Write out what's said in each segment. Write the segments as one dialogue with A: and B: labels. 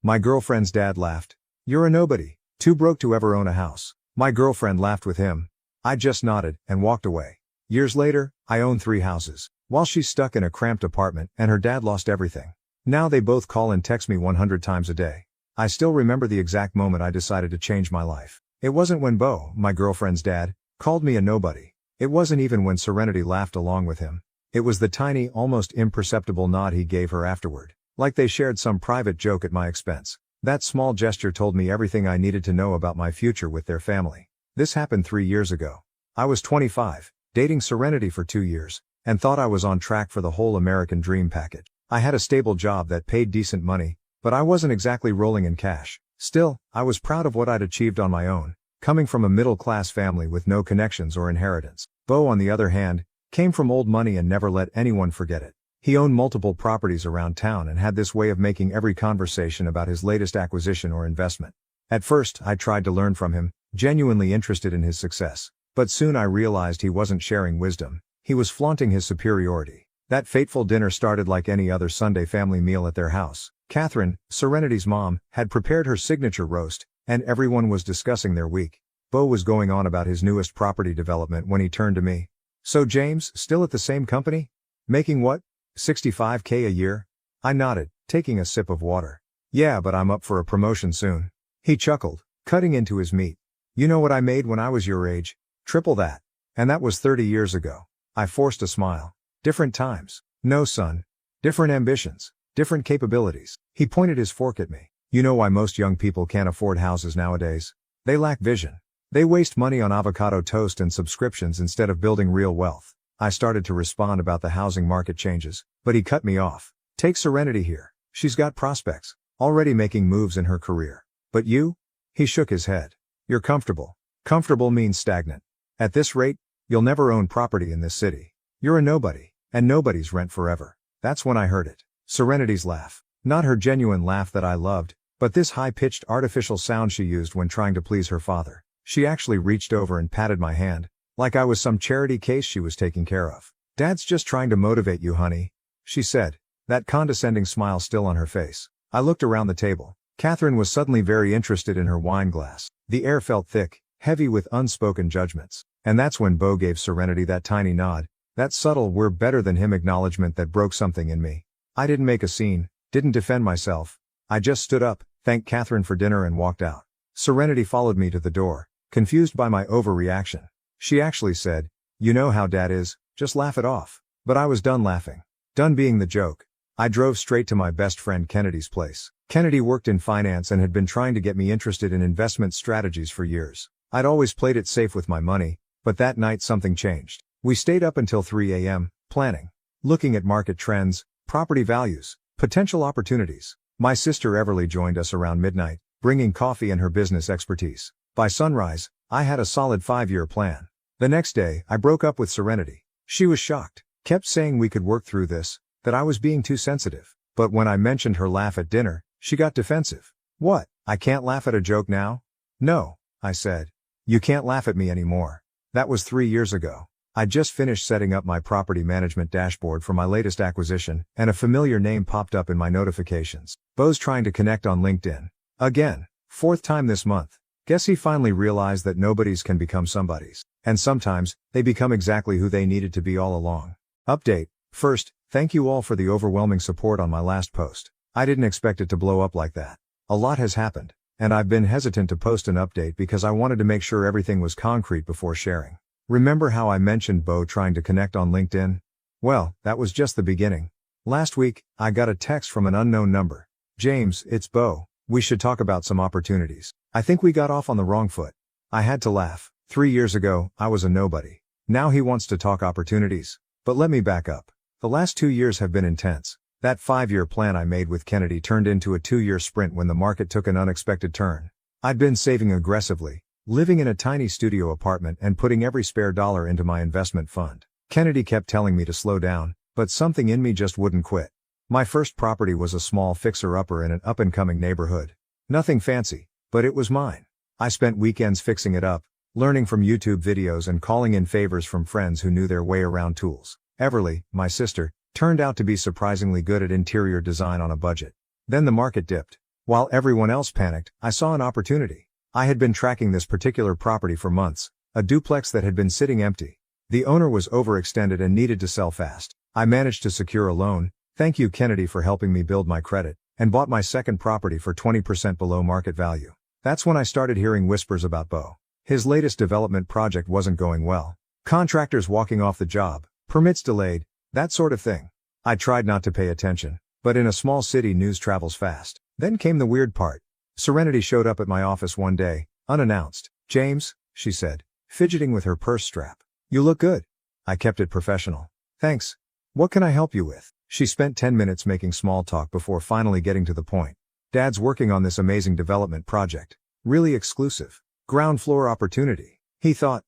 A: My girlfriend's dad laughed. "You're a nobody, too broke to ever own a house." My girlfriend laughed with him. I just nodded and walked away. Years later, I own 3 houses, while she's stuck in a cramped apartment and her dad lost everything. Now they both call and text me 100 times a day. I still remember the exact moment I decided to change my life. It wasn't when Bo, my girlfriend's dad, called me a nobody. It wasn't even when Serenity laughed along with him. It was the tiny, almost imperceptible nod he gave her afterward, like they shared some private joke at my expense. That small gesture told me everything I needed to know about my future with their family. This happened 3 years ago. I was 25, dating Serenity for 2 years, and thought I was on track for the whole American dream package. I had a stable job that paid decent money, but I wasn't exactly rolling in cash. Still, I was proud of what I'd achieved on my own, coming from a middle-class family with no connections or inheritance. Bo, on the other hand, came from old money and never let anyone forget it. He owned multiple properties around town and had this way of making every conversation about his latest acquisition or investment. At first, I tried to learn from him, genuinely interested in his success. But soon I realized he wasn't sharing wisdom, he was flaunting his superiority. That fateful dinner started like any other Sunday family meal at their house. Catherine, Serenity's mom, had prepared her signature roast, and everyone was discussing their week. Bo was going on about his newest property development when he turned to me. "So James, still at the same company? Making what? $65K a year?" I nodded, taking a sip of water. "Yeah, but I'm up for a promotion soon." He chuckled, cutting into his meat. "You know what I made when I was your age? Triple that. And that was 30 years ago." I forced a smile. "Different times." "No, son. Different ambitions. Different capabilities." He pointed his fork at me. "You know why most young people can't afford houses nowadays? They lack vision. They waste money on avocado toast and subscriptions instead of building real wealth." I started to respond about the housing market changes, but he cut me off. "Take Serenity here. She's got prospects, already making moves in her career. But you?" He shook his head. "You're comfortable. Comfortable means stagnant. At this rate, you'll never own property in this city. You're a nobody, and nobodies rent forever." That's when I heard it. Serenity's laugh. Not her genuine laugh that I loved, but this high-pitched artificial sound she used when trying to please her father. She actually reached over and patted my hand, like I was some charity case she was taking care of. "Dad's just trying to motivate you, honey," she said, that condescending smile still on her face. I looked around the table. Catherine was suddenly very interested in her wine glass. The air felt thick, heavy with unspoken judgments. And that's when Bo gave Serenity that tiny nod, that subtle "we're better than him" acknowledgement that broke something in me. I didn't make a scene, didn't defend myself. I just stood up, thanked Catherine for dinner and walked out. Serenity followed me to the door, confused by my overreaction. She actually said, "You know how Dad is, just laugh it off." But I was done laughing. Done being the joke. I drove straight to my best friend Kennedy's place. Kennedy worked in finance and had been trying to get me interested in investment strategies for years. I'd always played it safe with my money, but that night something changed. We stayed up until 3 a.m., planning, looking at market trends, property values, potential opportunities. My sister Everly joined us around midnight, bringing coffee and her business expertise. By sunrise, I had a solid 5-year plan. The next day, I broke up with Serenity. She was shocked, kept saying we could work through this, that I was being too sensitive. But when I mentioned her laugh at dinner, she got defensive. "What, I can't laugh at a joke now?" "No," I said. "You can't laugh at me anymore." That was 3 years ago. I just finished setting up my property management dashboard for my latest acquisition, and a familiar name popped up in my notifications. Bo's trying to connect on LinkedIn. Again, 4th time this month. Guess he finally realized that nobodies can become somebodies. And sometimes, they become exactly who they needed to be all along. Update. First, thank you all for the overwhelming support on my last post. I didn't expect it to blow up like that. A lot has happened, and I've been hesitant to post an update because I wanted to make sure everything was concrete before sharing. Remember how I mentioned Bo trying to connect on LinkedIn? Well, that was just the beginning. Last week, I got a text from an unknown number. "James, it's Bo. We should talk about some opportunities." I think we got off on the wrong foot. I had to laugh. 3 years ago, I was a nobody. Now he wants to talk opportunities. But let me back up. The last 2 years have been intense. That 5-year plan I made with Kennedy turned into a 2-year sprint when the market took an unexpected turn. I'd been saving aggressively, living in a tiny studio apartment and putting every spare dollar into my investment fund. Kennedy kept telling me to slow down, but something in me just wouldn't quit. My first property was a small fixer-upper in an up-and-coming neighborhood. Nothing fancy, but it was mine. I spent weekends fixing it up, learning from YouTube videos and calling in favors from friends who knew their way around tools. Everly, my sister, turned out to be surprisingly good at interior design on a budget. Then the market dipped. While everyone else panicked, I saw an opportunity. I had been tracking this particular property for months, a duplex that had been sitting empty. The owner was overextended and needed to sell fast. I managed to secure a loan, thank you Kennedy for helping me build my credit, and bought my second property for 20% below market value. That's when I started hearing whispers about Bo. His latest development project wasn't going well. Contractors walking off the job, permits delayed, that sort of thing. I tried not to pay attention, but in a small city news travels fast. Then came the weird part. Serenity showed up at my office one day, unannounced. "James," she said, fidgeting with her purse strap. "You look good." I kept it professional. "Thanks. What can I help you with?" She spent 10 minutes making small talk before finally getting to the point. "Dad's working on this amazing development project. Really exclusive. Ground floor opportunity. We thought,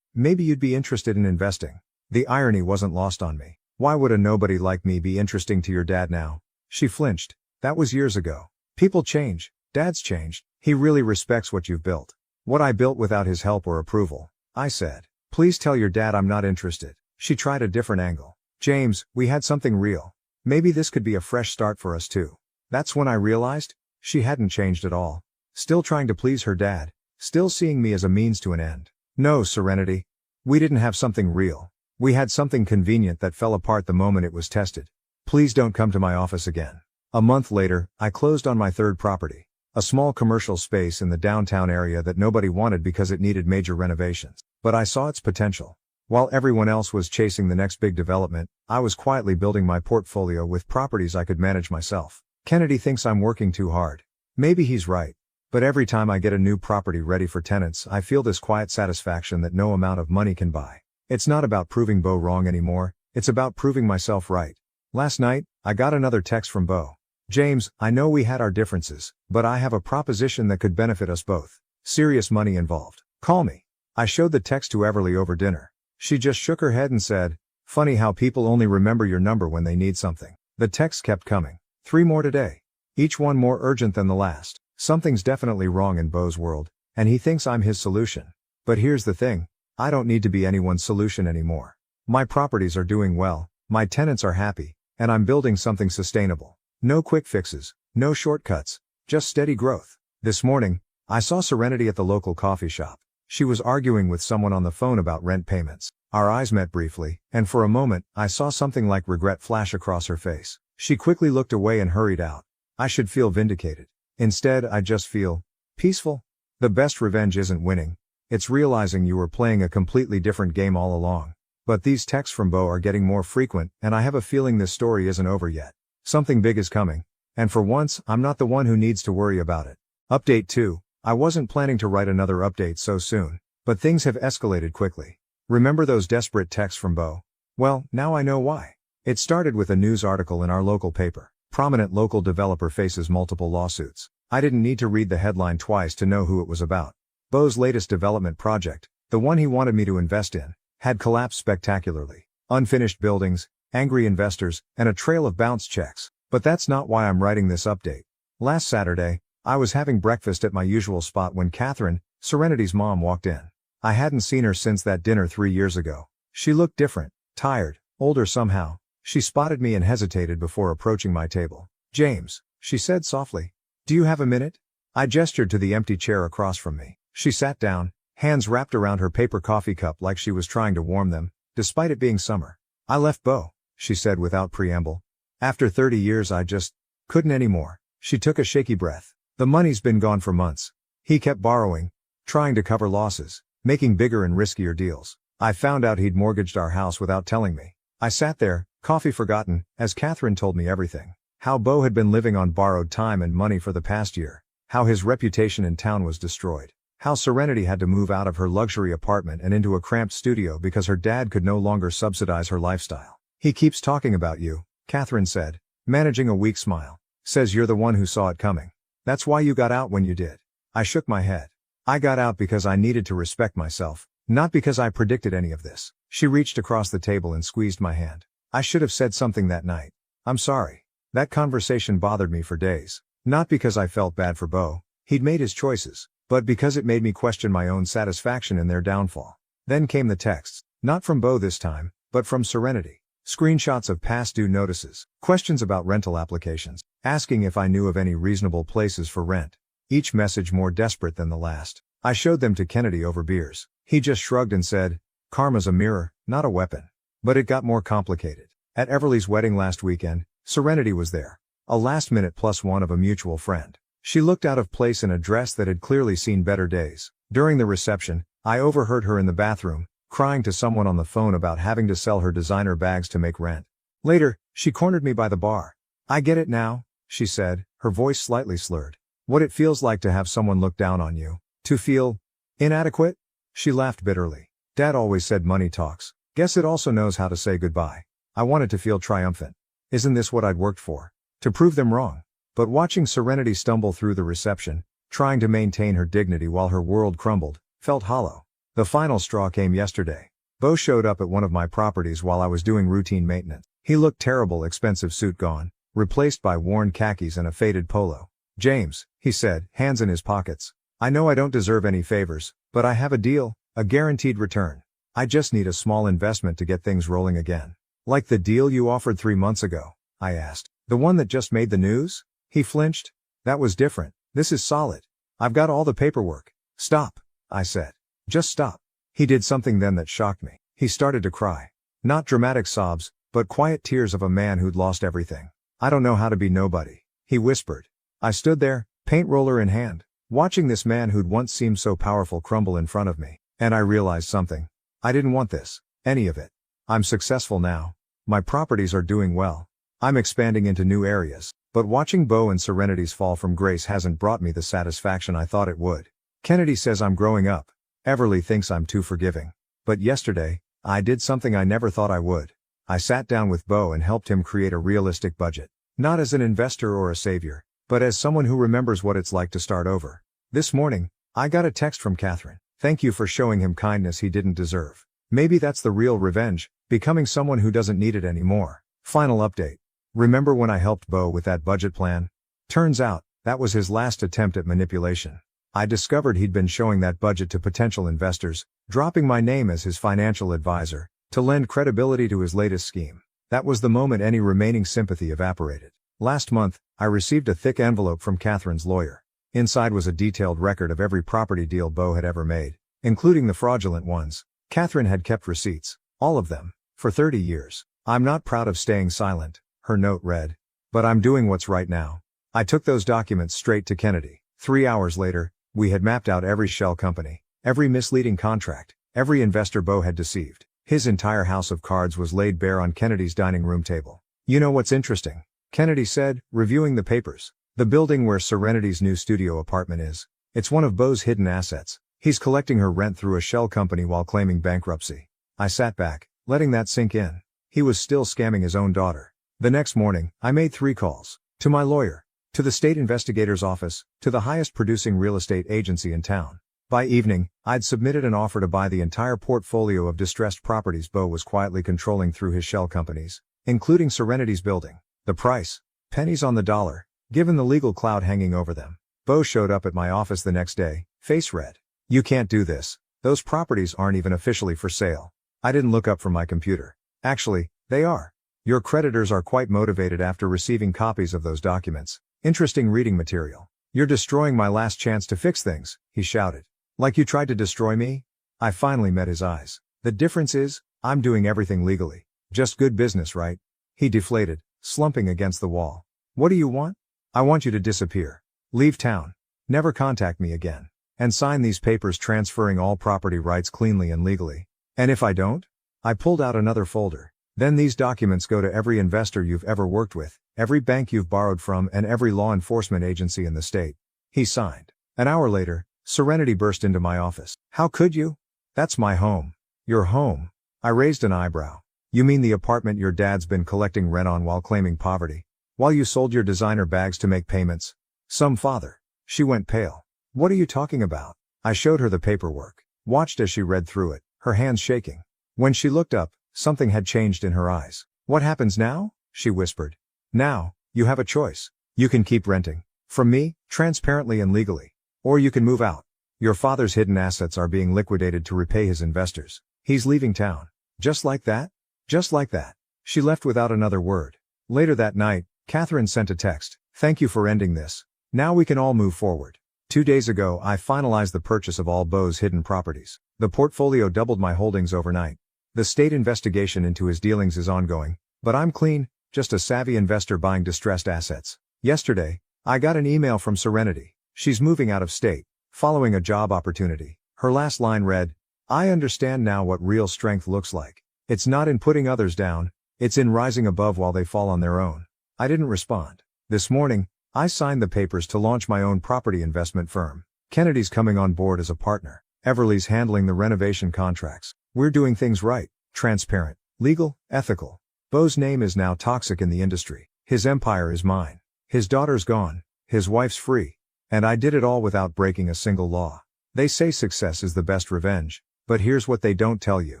A: maybe you'd be interested in investing." The irony wasn't lost on me. Why would a nobody like me be interesting to your dad now? She flinched. "That was years ago. People change. Dad's changed. He really respects what you've built." "What I built without his help or approval," I said. "Please tell your dad I'm not interested." She tried a different angle. "James, we had something real. Maybe this could be a fresh start for us too." That's when I realized she hadn't changed at all. Still trying to please her dad. Still seeing me as a means to an end. "No, Serenity. We didn't have something real. We had something convenient that fell apart the moment it was tested. Please don't come to my office again." A month later, I closed on my third property. A small commercial space in the downtown area that nobody wanted because it needed major renovations. But I saw its potential. While everyone else was chasing the next big development, I was quietly building my portfolio with properties I could manage myself. Kennedy thinks I'm working too hard. Maybe he's right. But every time I get a new property ready for tenants, I feel this quiet satisfaction that no amount of money can buy. It's not about proving Bo wrong anymore, it's about proving myself right. Last night, I got another text from Bo. "James, I know we had our differences, but I have a proposition that could benefit us both. Serious money involved. Call me." I showed the text to Everly over dinner. She just shook her head and said, "Funny how people only remember your number when they need something." The texts kept coming. 3 more today. Each one more urgent than the last. Something's definitely wrong in Bo's world, and he thinks I'm his solution. But here's the thing. I don't need to be anyone's solution anymore. My properties are doing well, my tenants are happy, and I'm building something sustainable. No quick fixes, no shortcuts, just steady growth. This morning, I saw Serenity at the local coffee shop. She was arguing with someone on the phone about rent payments. Our eyes met briefly, and for a moment, I saw something like regret flash across her face. She quickly looked away and hurried out. I should feel vindicated. Instead, I just feel peaceful. The best revenge isn't winning. It's realizing you were playing a completely different game all along. But these texts from Bo are getting more frequent, and I have a feeling this story isn't over yet. Something big is coming. And for once, I'm not the one who needs to worry about it. Update 2. I wasn't planning to write another update so soon, but things have escalated quickly. Remember those desperate texts from Bo? Well, now I know why. It started with a news article in our local paper. Prominent local developer faces multiple lawsuits. I didn't need to read the headline twice to know who it was about. Bo's latest development project, the one he wanted me to invest in, had collapsed spectacularly. Unfinished buildings, angry investors, and a trail of bounce checks. But that's not why I'm writing this update. Last Saturday, I was having breakfast at my usual spot when Catherine, Serenity's mom, walked in. I hadn't seen her since that dinner 3 years ago. She looked different, tired, older somehow. She spotted me and hesitated before approaching my table. "James," she said softly. "Do you have a minute?" I gestured to the empty chair across from me. She sat down, hands wrapped around her paper coffee cup like she was trying to warm them, despite it being summer. "I left Bo," she said without preamble. "After 30 years I just couldn't anymore." She took a shaky breath. "The money's been gone for months. He kept borrowing, trying to cover losses, making bigger and riskier deals. I found out he'd mortgaged our house without telling me. I sat there, coffee forgotten, as Catherine told me everything. How Bo had been living on borrowed time and money for the past year. How his reputation in town was destroyed. How Serenity had to move out of her luxury apartment and into a cramped studio because her dad could no longer subsidize her lifestyle. "He keeps talking about you," Catherine said, managing a weak smile. "Says you're the one who saw it coming. That's why you got out when you did." I shook my head. "I got out because I needed to respect myself, not because I predicted any of this." She reached across the table and squeezed my hand. "I should have said something that night. I'm sorry." That conversation bothered me for days. Not because I felt bad for Bo, he'd made his choices, but because it made me question my own satisfaction in their downfall. Then came the texts. Not from Bo this time, but from Serenity. Screenshots of past due notices, questions about rental applications, asking if I knew of any reasonable places for rent. Each message more desperate than the last. I showed them to Kennedy over beers. He just shrugged and said, "Karma's a mirror, not a weapon." But it got more complicated. At Everly's wedding last weekend, Serenity was there. A last-minute +1 of a mutual friend. She looked out of place in a dress that had clearly seen better days. During the reception, I overheard her in the bathroom, crying to someone on the phone about having to sell her designer bags to make rent. Later, she cornered me by the bar. "I get it now," she said, her voice slightly slurred. "What it feels like to have someone look down on you. To feel inadequate?" She laughed bitterly. "Dad always said money talks. Guess it also knows how to say goodbye." I wanted to feel triumphant. Isn't this what I'd worked for? To prove them wrong. But watching Serenity stumble through the reception, trying to maintain her dignity while her world crumbled, felt hollow. The final straw came yesterday. Bo showed up at one of my properties while I was doing routine maintenance. He looked terrible, expensive suit gone, replaced by worn khakis and a faded polo. "James," he said, hands in his pockets. "I know I don't deserve any favors, but I have a deal, a guaranteed return. I just need a small investment to get things rolling again." "Like the deal you offered 3 months ago?" I asked. "The one that just made the news?" He flinched. "That was different. This is solid. I've got all the paperwork." "Stop," I said. "Just stop." He did something then that shocked me. He started to cry. Not dramatic sobs, but quiet tears of a man who'd lost everything. "I don't know how to be nobody," he whispered. I stood there, paint roller in hand, watching this man who'd once seemed so powerful crumble in front of me, and I realized something. I didn't want this. Any of it. I'm successful now. My properties are doing well. I'm expanding into new areas, but watching Bo and Serenity's fall from grace hasn't brought me the satisfaction I thought it would. Kennedy says I'm growing up. Everly thinks I'm too forgiving. But yesterday, I did something I never thought I would. I sat down with Bo and helped him create a realistic budget. Not as an investor or a savior, but as someone who remembers what it's like to start over. This morning, I got a text from Catherine. "Thank you for showing him kindness he didn't deserve." Maybe that's the real revenge, becoming someone who doesn't need it anymore. Final update. Remember when I helped Bo with that budget plan? Turns out, that was his last attempt at manipulation. I discovered he'd been showing that budget to potential investors, dropping my name as his financial advisor, to lend credibility to his latest scheme. That was the moment any remaining sympathy evaporated. Last month, I received a thick envelope from Catherine's lawyer. Inside was a detailed record of every property deal Bo had ever made, including the fraudulent ones. Catherine had kept receipts, all of them, for 30 years. "I'm not proud of staying silent," her note read. "But I'm doing what's right now." I took those documents straight to Kennedy. 3 hours later, we had mapped out every shell company, every misleading contract, every investor Bo had deceived. His entire house of cards was laid bare on Kennedy's dining room table. "You know what's interesting?" Kennedy said, reviewing the papers. "The building where Serenity's new studio apartment is. It's one of Bo's hidden assets. He's collecting her rent through a shell company while claiming bankruptcy." I sat back, letting that sink in. He was still scamming his own daughter. The next morning, I made 3 calls. To my lawyer. To the state investigator's office. To the highest producing real estate agency in town. By evening, I'd submitted an offer to buy the entire portfolio of distressed properties Bo was quietly controlling through his shell companies, including Serenity's building. The price? Pennies on the dollar, given the legal cloud hanging over them. Bo showed up at my office the next day, face red. "You can't do this. Those properties aren't even officially for sale." I didn't look up from my computer. "Actually, they are. Your creditors are quite motivated after receiving copies of those documents. Interesting reading material. You're destroying my last chance to fix things," he shouted. "Like you tried to destroy me?" I finally met his eyes. "The difference is, I'm doing everything legally. Just good business, right?" He deflated, slumping against the wall. "What do you want?" "I want you to disappear. Leave town. Never contact me again. And sign these papers transferring all property rights cleanly and legally." "And if I don't?" I pulled out another folder. "Then these documents go to every investor you've ever worked with, every bank you've borrowed from, and every law enforcement agency in the state." He signed. An hour later, Serenity burst into my office. "How could you? That's my home." "Your home?" I raised an eyebrow. "You mean the apartment your dad's been collecting rent on while claiming poverty? While you sold your designer bags to make payments?" "Some father." She went pale. "What are you talking about?" I showed her the paperwork, watched as she read through it, her hands shaking. When she looked up, something had changed in her eyes. "What happens now?" she whispered. "Now, you have a choice. You can keep renting. From me, transparently and legally. Or you can move out. Your father's hidden assets are being liquidated to repay his investors. He's leaving town." "Just like that?" "Just like that." She left without another word. Later that night, Catherine sent a text. Thank you for ending this. Now we can all move forward. 2 days ago I finalized the purchase of all Bo's hidden properties. The portfolio doubled my holdings overnight. The state investigation into his dealings is ongoing, but I'm clean, just a savvy investor buying distressed assets. Yesterday, I got an email from Serenity. She's moving out of state, following a job opportunity. Her last line read, "I understand now what real strength looks like. It's not in putting others down, it's in rising above while they fall on their own." I didn't respond. This morning, I signed the papers to launch my own property investment firm. Kennedy's coming on board as a partner. Everly's handling the renovation contracts. We're doing things right, transparent, legal, ethical. Bo's name is now toxic in the industry. His empire is mine. His daughter's gone, his wife's free. And I did it all without breaking a single law. They say success is the best revenge, but here's what they don't tell you.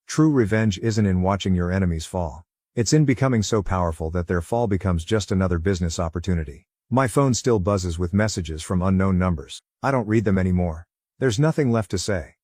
A: True revenge isn't in watching your enemies fall. It's in becoming so powerful that their fall becomes just another business opportunity. My phone still buzzes with messages from unknown numbers. I don't read them anymore. There's nothing left to say.